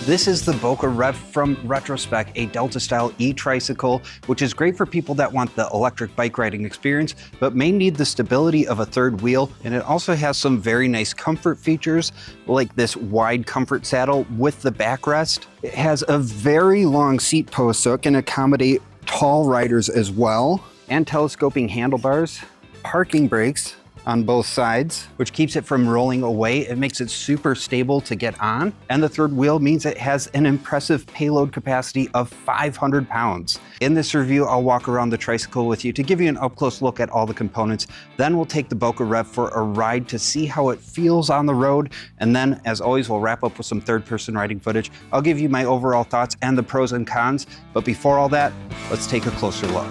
This is the Boca Rev from Retrospec, a Delta-style e-tricycle, which is great for people that want the electric bike riding experience, but may need the stability of a third wheel. And it also has some very nice comfort features, like this wide comfort saddle with the backrest. It has a very long seat post, so it can accommodate tall riders as well, and telescoping handlebars, parking brakes on both sides, which keeps it from rolling away. It makes it super stable to get on. And the third wheel means it has an impressive payload capacity of 500 pounds. In this review, I'll walk around the tricycle with you to give you an up-close look at all the components. Then we'll take the Boca Rev for a ride to see how it feels on the road. And then, as always, we'll wrap up with some third-person riding footage. I'll give you my overall thoughts and the pros and cons. But before all that, let's take a closer look.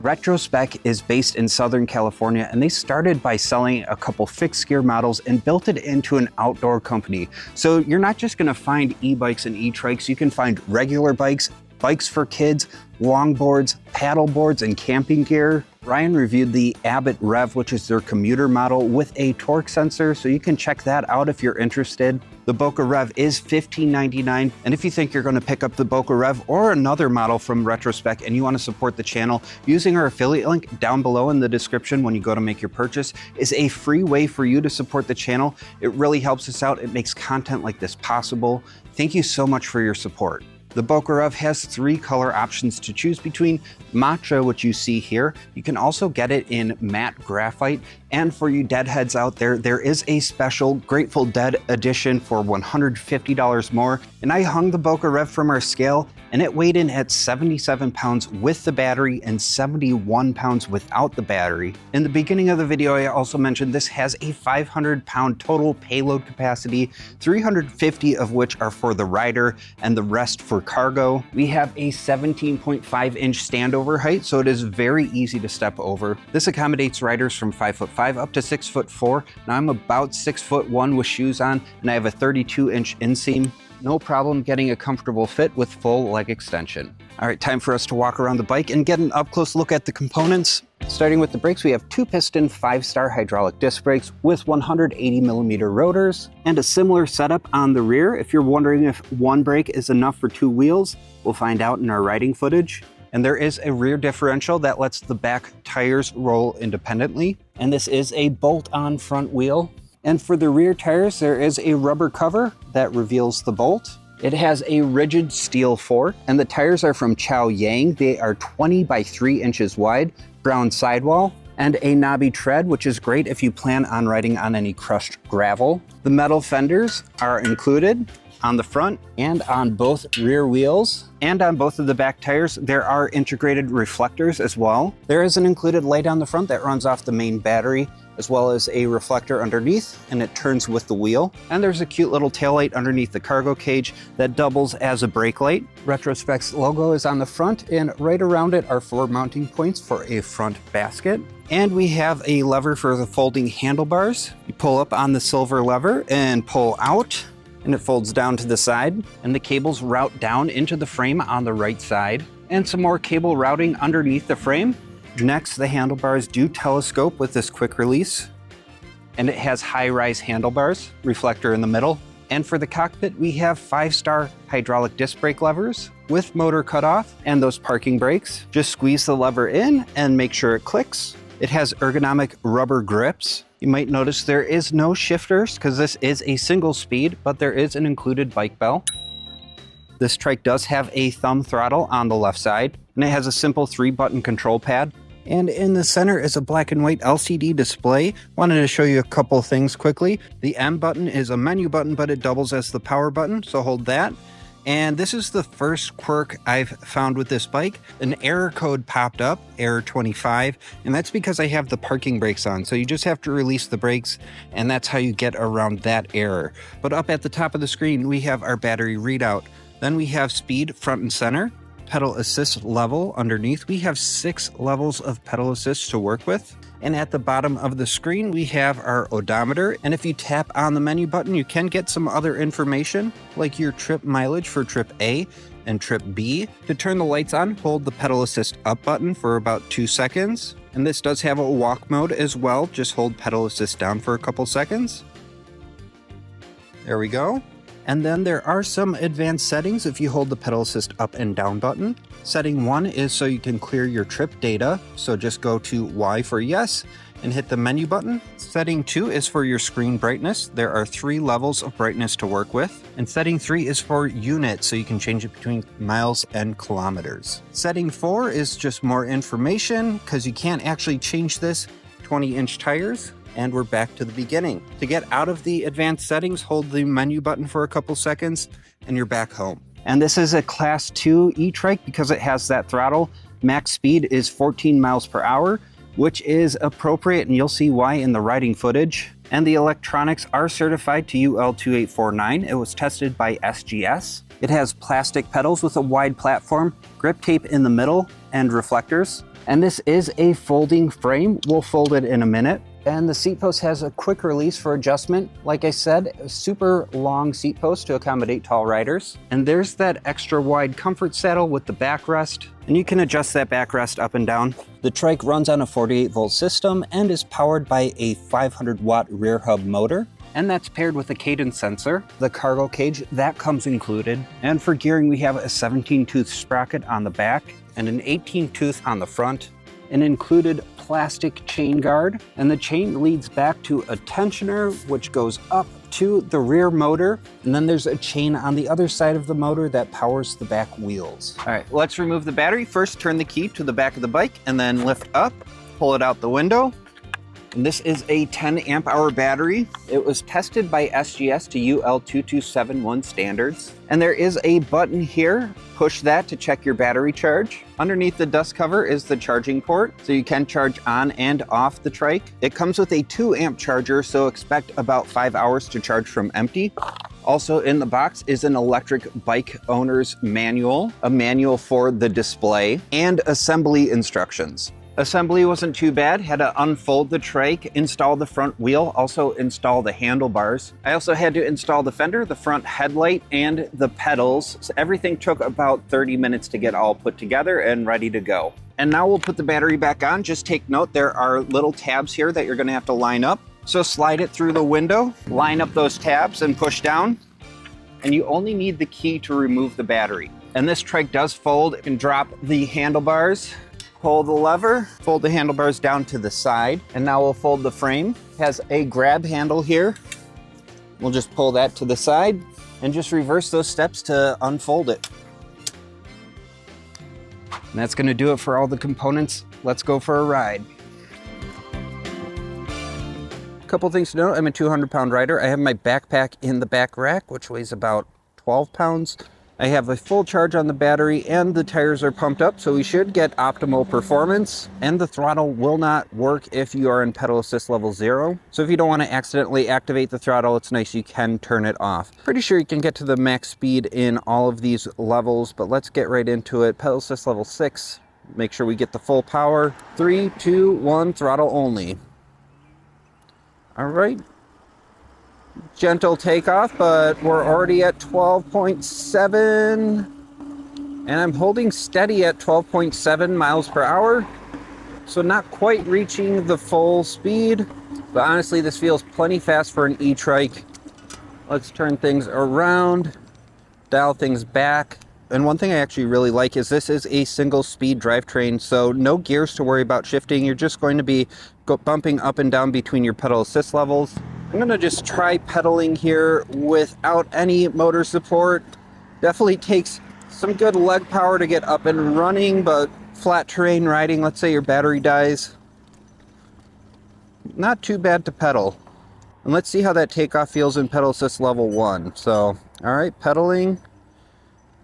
Retrospec is based in Southern California, and they started by selling a couple fixed gear models and built it into an outdoor company. So you're not just gonna find e-bikes and e-trikes, you can find regular bikes, bikes for kids, longboards, paddle boards, and camping gear. Ryan reviewed the Abbott Rev, which is their commuter model with a torque sensor, so you can check that out if you're interested. The Boca Rev is $15.99, and if you think you're gonna pick up the Boca Rev or another model from Retrospec and you wanna support the channel, using our affiliate link down below in the description when you go to make your purchase is a free way for you to support the channel. It really helps us out. It makes content like this possible. Thank you so much for your support. The Boca Rev has 3 color options to choose between. Matcha, which you see here. You can also get it in matte graphite. And for you deadheads out there, there is a special Grateful Dead edition for $150 more. And I hung the Boca Rev from our scale, and it weighed in at 77 pounds with the battery and 71 pounds without the battery. In the beginning of the video, I also mentioned this has a 500-pound total payload capacity, 350 of which are for the rider and the rest for cargo. We have a 17.5-inch standover height, so it is very easy to step over. This accommodates riders from 5'5" up to 6'4". Now I'm about 6'1" with shoes on, and I have a 32-inch inseam. No problem getting a comfortable fit with full leg extension. All right, time for us to walk around the bike and get an up-close look at the components. Starting with the brakes, we have 2-piston 5-star hydraulic disc brakes with 180mm rotors and a similar setup on the rear. If you're wondering if one brake is enough for 2 wheels, we'll find out in our riding footage. And there is a rear differential that lets the back tires roll independently. And this is a bolt-on front wheel. And for the rear tires, there is a rubber cover that reveals the bolt. It has a rigid steel fork, and the tires are from Chow Yang. They are 20 by 3 inches wide, brown sidewall, and a knobby tread, which is great if you plan on riding on any crushed gravel. The metal fenders are included on the front and on both rear wheels. And on both of the back tires, there are integrated reflectors as well. There is an included light on the front that runs off the main battery, as well as a reflector underneath, and it turns with the wheel. And there's a cute little taillight underneath the cargo cage that doubles as a brake light. Retrospec's logo is on the front, and right around it are 4 mounting points for a front basket. And we have a lever for the folding handlebars. You pull up on the silver lever and pull out, and it folds down to the side, and the cables route down into the frame on the right side, and some more cable routing underneath the frame. Next, the handlebars do telescope with this quick release, and it has high-rise handlebars, reflector in the middle. And for the cockpit, we have 5-star hydraulic disc brake levers with motor cutoff and those parking brakes. Just squeeze the lever in and make sure it clicks. It has ergonomic rubber grips. You might notice there is no shifters because this is a single speed, but there is an included bike bell. This trike does have a thumb throttle on the left side, and it has a simple 3-button control pad. And in the center is a black and white LCD display. Wanted to show you a couple things quickly. The M button is a menu button, but it doubles as the power button, so hold that. And this is the first quirk I've found with this bike. An error code popped up, error 25, and that's because I have the parking brakes on. So you just have to release the brakes, and that's how you get around that error. But up at the top of the screen, we have our battery readout. Then we have speed front and center, pedal assist level underneath. We have 6 levels of pedal assist to work with. And at the bottom of the screen, we have our odometer. And if you tap on the menu button, you can get some other information, like your trip mileage for trip A and trip B. To turn the lights on, hold the pedal assist up button for about 2 seconds. And this does have a walk mode as well. Just hold pedal assist down for a couple seconds. There we go. And then there are some advanced settings if you hold the pedal assist up and down button. Setting 1 is so you can clear your trip data. So just go to Y for yes and hit the menu button. Setting 2 is for your screen brightness. There are 3 levels of brightness to work with. And setting 3 is for units, so you can change it between miles and kilometers. Setting 4 is just more information because you can't actually change this. 20-inch tires. And we're back to the beginning. To get out of the advanced settings, hold the menu button for a couple seconds and you're back home. And this is a class 2 E-Trike because it has that throttle. Max speed is 14 miles per hour, which is appropriate, and you'll see why in the riding footage. And the electronics are certified to UL2849. It was tested by SGS. It has plastic pedals with a wide platform, grip tape in the middle, and reflectors. And this is a folding frame. We'll fold it in a minute. And the seat post has a quick release for adjustment. Like I said, a super long seat post to accommodate tall riders. And there's that extra wide comfort saddle with the backrest. And you can adjust that backrest up and down. The trike runs on a 48-volt system and is powered by a 500-watt rear hub motor. And that's paired with a cadence sensor. The cargo cage, that comes included. And for gearing, we have a 17-tooth sprocket on the back and an 18-tooth on the front. An included plastic chain guard, and the chain leads back to a tensioner which goes up to the rear motor, and then there's a chain on the other side of the motor that powers the back wheels. All right, let's remove the battery. First, turn the key to the back of the bike and then lift up, pull it out the window. And this is a 10 amp hour battery. It was tested by SGS to UL2271 standards. And there is a button here. Push that to check your battery charge. Underneath the dust cover is the charging port, so you can charge on and off the trike. It comes with a 2 amp charger, so expect about 5 hours to charge from empty. Also in the box is an electric bike owner's manual, a manual for the display, and assembly instructions. Assembly wasn't too bad. Had to unfold the trike, install the front wheel, also install the handlebars. I also had to install the fender, the front headlight, and the pedals. So everything took about 30 minutes to get all put together and ready to go. And now we'll put the battery back on. Just take note, there are little tabs here that you're gonna have to line up. So slide it through the window, line up those tabs and push down. And you only need the key to remove the battery. And this trike does fold. You can drop the handlebars, pull the lever, fold the handlebars down to the side, and now we'll fold the frame. It has a grab handle here. We'll just pull that to the side and just reverse those steps to unfold it. And that's gonna do it for all the components. Let's go for a ride. Couple things to note, I'm a 200-pound rider. I have my backpack in the back rack, which weighs about 12 pounds. I have a full charge on the battery and the tires are pumped up, so we should get optimal performance. And the throttle will not work if you are in pedal assist level 0. So if you don't want to accidentally activate the throttle, it's nice you can turn it off. Pretty sure you can get to the max speed in all of these levels, but let's get right into it. Pedal assist level 6. Make sure we get the full power. 3, 2, 1, throttle only. All right. Gentle takeoff, but we're already at 12.7, and I'm holding steady at 12.7 miles per hour, so not quite reaching the full speed, but honestly this feels plenty fast for an E-Trike. Let's turn things around, dial things back. And one thing I actually really like is this is a single speed drivetrain, so no gears to worry about shifting. You're just going to be bumping up and down between your pedal assist levels. I'm gonna just try pedaling here without any motor support. Definitely takes some good leg power to get up and running, but flat terrain riding, let's say your battery dies, not too bad to pedal. And let's see how that takeoff feels in pedal assist level 1. So, all right, pedaling.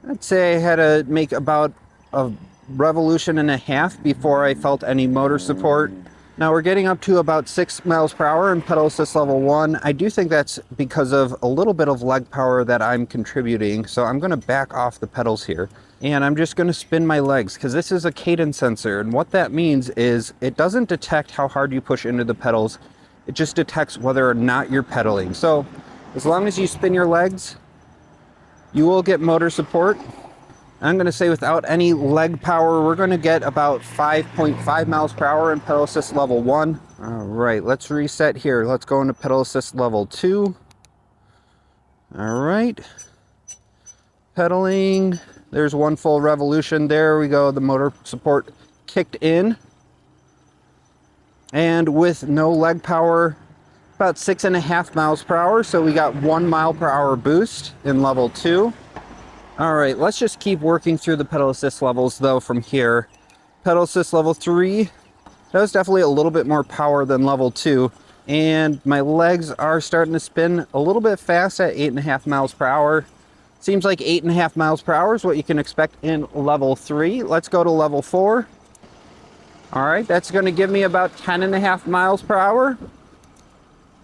I'd say I had to make about a revolution and a half before I felt any motor support. Now we're getting up to about 6 miles per hour in pedal assist level 1. I do think that's because of a little bit of leg power that I'm contributing. So I'm gonna back off the pedals here. And I'm just gonna spin my legs because this is a cadence sensor. And what that means is it doesn't detect how hard you push into the pedals. It just detects whether or not you're pedaling. So as long as you spin your legs, you will get motor support. I'm going to say without any leg power, we're going to get about 5.5 miles per hour in pedal assist level 1. All right, let's reset here. Let's go into pedal assist level 2. All right. Pedaling. There's one full revolution. There we go. The motor support kicked in. And with no leg power, about 6.5 miles per hour. So we got 1 mile per hour boost in level 2. All right, let's just keep working through the pedal assist levels though from here. Pedal assist level 3, that was definitely a little bit more power than level 2. And my legs are starting to spin a little bit fast at 8.5 miles per hour. Seems like 8.5 miles per hour is what you can expect in level 3. Let's go to level 4. All right, that's gonna give me about 10.5 miles per hour.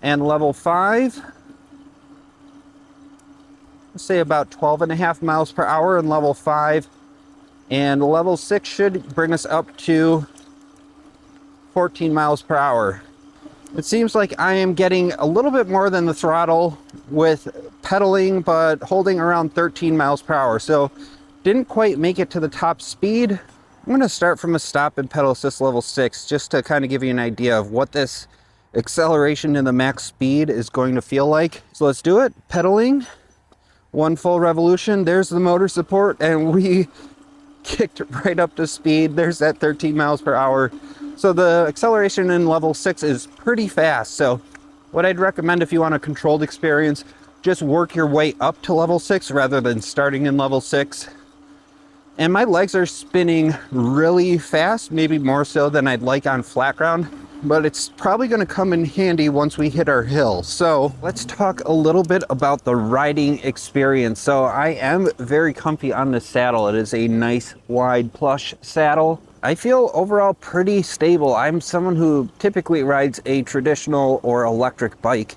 And level 5. Let's say about 12.5 miles per hour in level 5. And level 6 should bring us up to 14 miles per hour. It seems like I am getting a little bit more than the throttle with pedaling, but holding around 13 miles per hour. So didn't quite make it to the top speed. I'm gonna start from a stop in pedal assist level 6 just to kind of give you an idea of what this acceleration in the max speed is going to feel like. So let's do it. Pedaling. 1 full revolution, there's the motor support, and we kicked right up to speed. There's that 13 miles per hour. So the acceleration in level 6 is pretty fast. So what I'd recommend if you want a controlled experience, just work your way up to level 6 rather than starting in level 6. And my legs are spinning really fast, maybe more so than I'd like on flat ground, but it's probably going to come in handy once we hit our hill. So let's talk a little bit about the riding experience. So I am very comfy on this saddle. It is a nice wide plush saddle. I feel overall pretty stable. I'm someone who typically rides a traditional or electric bike,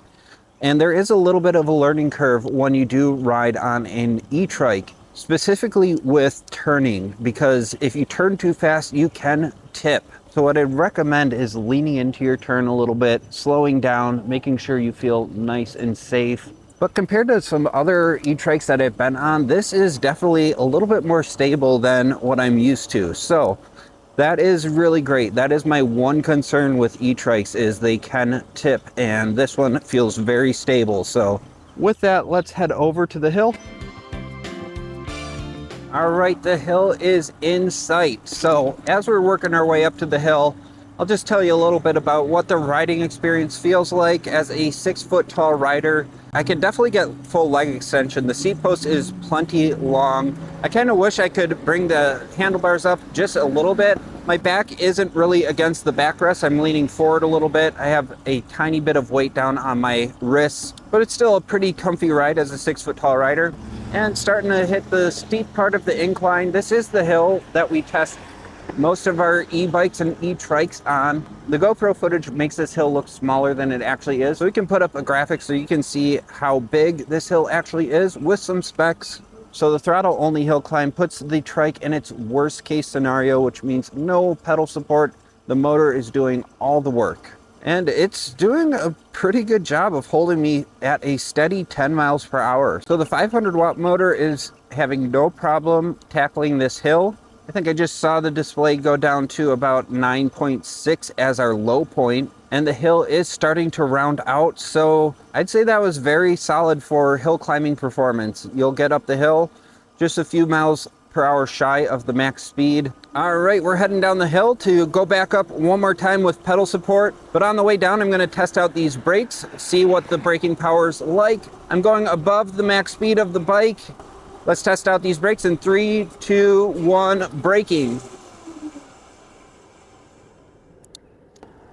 and there is a little bit of a learning curve when you do ride on an e-trike, specifically with turning, because if you turn too fast, you can tip. So what I'd recommend is leaning into your turn a little bit, slowing down, making sure you feel nice and safe. But compared to some other e-trikes that I've been on, this is definitely a little bit more stable than what I'm used to. So that is really great. That is my one concern with e-trikes, is they can tip, and this one feels very stable. So with that, let's head over to the hill. All right, the hill is in sight. So as we're working our way up to the hill, I'll just tell you a little bit about what the riding experience feels like as a 6-foot tall rider. I can definitely get full leg extension. The seat post is plenty long. I kind of wish I could bring the handlebars up just a little bit. My back isn't really against the backrest. I'm leaning forward a little bit. I have a tiny bit of weight down on my wrists, but it's still a pretty comfy ride as a 6-foot tall rider. And starting to hit the steep part of the incline. This is the hill that we test most of our e-bikes and e-trikes on. The GoPro footage makes this hill look smaller than it actually is. So we can put up a graphic so you can see how big this hill actually is with some specs. So the throttle only hill climb puts the trike in its worst case scenario, which means no pedal support. The motor is doing all the work. And it's doing a pretty good job of holding me at a steady 10 miles per hour. So the 500 watt motor is having no problem tackling this hill. I think I just saw the display go down to about 9.6 as our low point, and the hill is starting to round out. So I'd say that was very solid for hill climbing performance. You'll get up the hill just a few miles per hour shy of the max speed. All right, we're heading down the hill to go back up one more time with pedal support. But on the way down, I'm gonna test out these brakes, see what the braking power's like. I'm going above the max speed of the bike. Let's test out these brakes in 3, 2, 1, braking.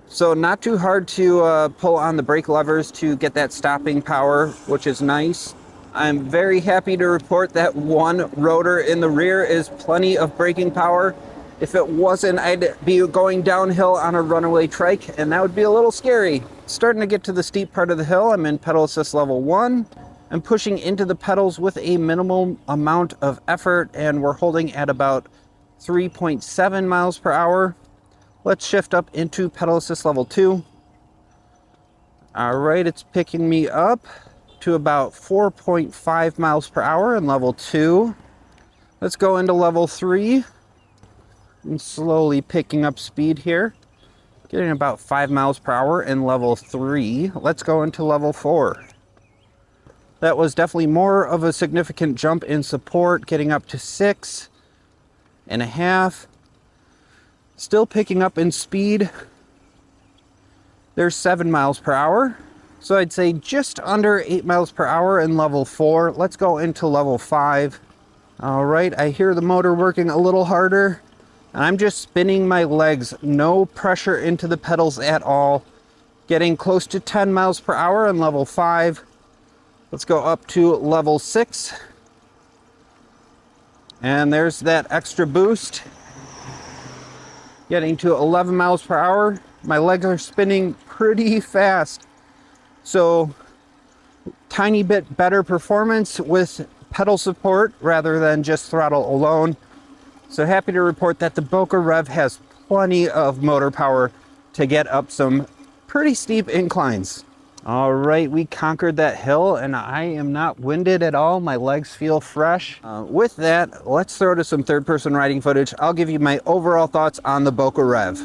So not too hard to pull on the brake levers to get that stopping power, which is nice. I'm very happy to report that one rotor in the rear is plenty of braking power. If it wasn't, I'd be going downhill on a runaway trike, and that would be a little scary. Starting to get to the steep part of the hill, I'm in pedal assist level 1. I'm pushing into the pedals with a minimal amount of effort, and we're holding at about 3.7 miles per hour. Let's shift up into pedal assist level 2. All right, it's picking me up to about 4.5 miles per hour in level 2. Let's go into level 3. I'm slowly picking up speed here. Getting about 5 miles per hour in level 3. Let's go into level 4. That was definitely more of a significant jump in support, getting up to 6.5. Still picking up in speed. There's 7 miles per hour. So I'd say just under 8 miles per hour in level 4. Let's go into level 5. All right, I hear the motor working a little harder. I'm just spinning my legs, no pressure into the pedals at all. Getting close to 10 miles per hour in level 5. Let's go up to level 6. And there's that extra boost. Getting to 11 miles per hour. My legs are spinning pretty fast. So, tiny bit better performance with pedal support rather than just throttle alone. So happy to report that the Boca Rev has plenty of motor power to get up some pretty steep inclines. All right, we conquered that hill and I am not winded at all. My legs feel fresh. With that, let's throw to some third-person riding footage. I'll give you my overall thoughts on the Boca Rev.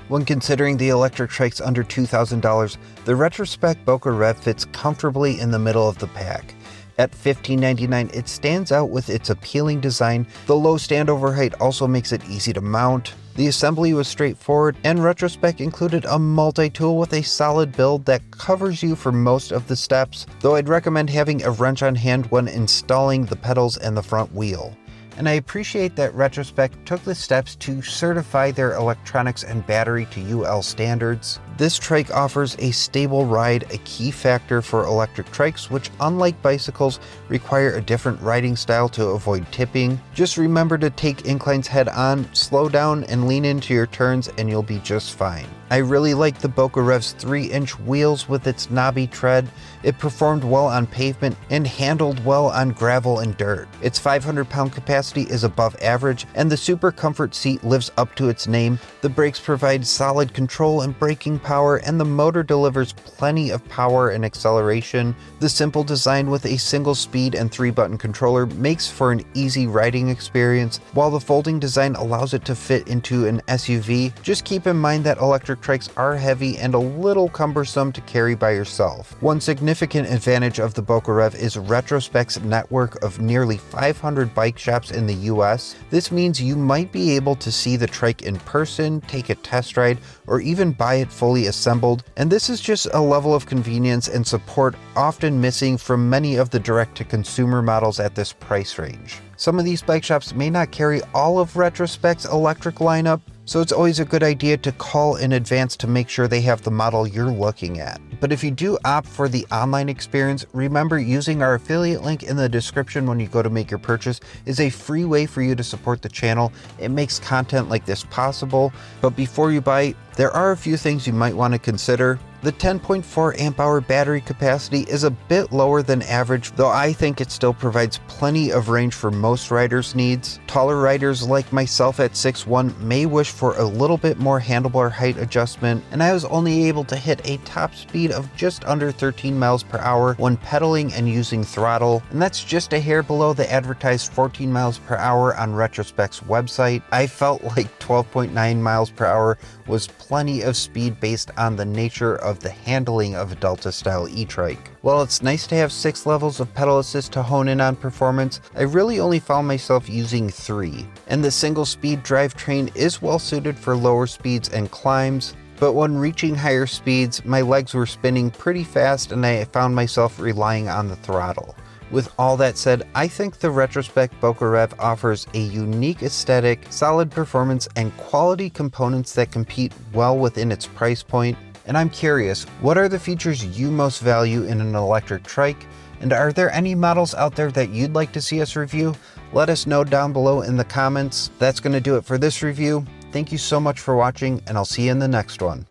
When considering the electric trikes under $2,000, the Retrospec Boca Rev fits comfortably in the middle of the pack. At $15.99, it stands out with its appealing design. The low standover height also makes it easy to mount. The assembly was straightforward, and Retrospec included a multi-tool with a solid build that covers you for most of the steps, though I'd recommend having a wrench on hand when installing the pedals and the front wheel. And I appreciate that Retrospec took the steps to certify their electronics and battery to UL standards. This trike offers a stable ride, a key factor for electric trikes, which unlike bicycles require a different riding style to avoid tipping. Just remember to take inclines head on, slow down and lean into your turns and you'll be just fine. I really like the Boca Rev's 3-inch wheels with its knobby tread. It performed well on pavement and handled well on gravel and dirt. Its 500-pound capacity is above average and the Super Comfort seat lives up to its name. The brakes provide solid control and braking power, and the motor delivers plenty of power and acceleration. The simple design with a single speed and 3-button controller makes for an easy riding experience, while the folding design allows it to fit into an SUV. Just keep in mind that electric trikes are heavy and a little cumbersome to carry by yourself. One significant advantage of the Boca Rev is Retrospec's network of nearly 500 bike shops in the US. This means you might be able to see the trike in person, take a test ride, or even buy it fully assembled, and this is just a level of convenience and support often missing from many of the direct-to-consumer models at this price range. Some of these bike shops may not carry all of Retrospec's electric lineup, so it's always a good idea to call in advance to make sure they have the model you're looking at. But if you do opt for the online experience, remember using our affiliate link in the description when you go to make your purchase is a free way for you to support the channel. It makes content like this possible. But before you buy, there are a few things you might want to consider. The 10.4 amp hour battery capacity is a bit lower than average, though I think it still provides plenty of range for most riders' needs. Taller riders like myself at 6'1" may wish for a little bit more handlebar height adjustment, and I was only able to hit a top speed of just under 13 miles per hour when pedaling and using throttle, and that's just a hair below the advertised 14 miles per hour on Retrospec's website. I felt like 12.9 miles per hour was plenty of speed based on the nature of the handling of a Delta-style e-trike. While it's nice to have 6 levels of pedal assist to hone in on performance, I really only found myself using 3. And the single-speed drivetrain is well suited for lower speeds and climbs, but when reaching higher speeds, my legs were spinning pretty fast and I found myself relying on the throttle. With all that said, I think the Retrospec Boca Rev offers a unique aesthetic, solid performance, and quality components that compete well within its price point. And I'm curious, what are the features you most value in an electric trike? And are there any models out there that you'd like to see us review? Let us know down below in the comments. That's going to do it for this review. Thank you so much for watching, and I'll see you in the next one.